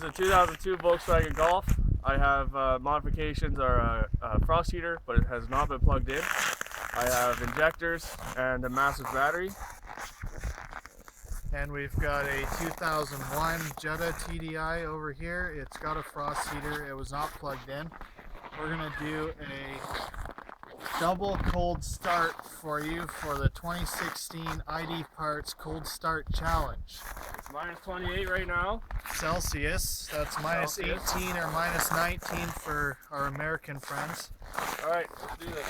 is a 2002 Volkswagen Golf. I have modifications are a frost heater, but it has not been plugged in. I have injectors and a massive battery. And we've got a 2001 Jetta TDI over here. It's got a frost heater. It was not plugged in. We're gonna do a double cold start for you for the 2016 ID Parts Cold Start Challenge. It's minus 28 right now. Celcius, that's minus Celsius. 18 or minus 19 for our American friends. All right, let's do this.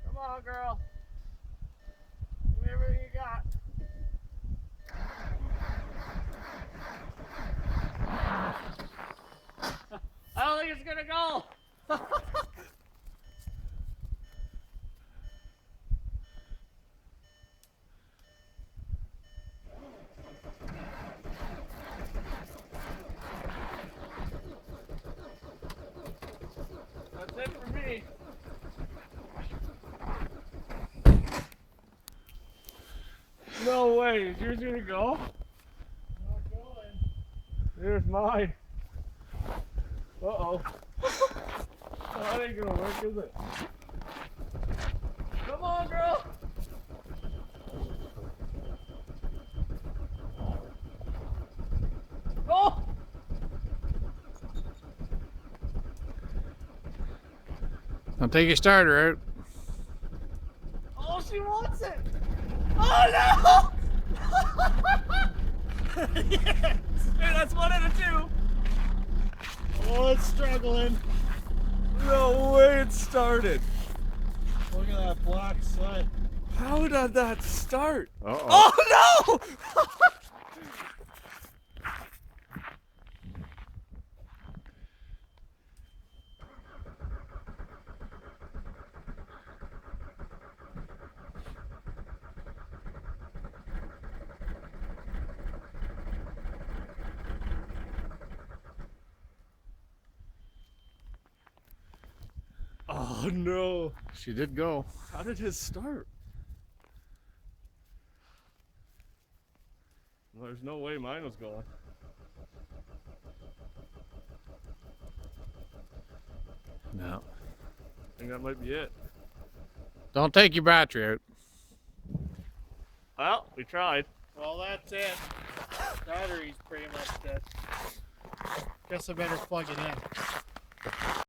Come on, girl. Give me everything you got. I don't think it's gonna go. That's it for me. No way, is yours gonna go? Not going. There's mine. Uh-oh. That ain't gonna work, is it? Come on, girl! Oh! Don't take your starter out. Oh, she wants it! Oh no! Yes! Hey, that's one out of two! Oh, it's struggling. No way it started! Look at that black soot. How did that start? Uh-oh. Oh no! Oh no! She did go. How did his start? Well, there's no way mine was going. No. I think that might be it. Don't take your battery out. Well, we tried. Well, that's it. Battery's pretty much dead. Guess I better plug it in.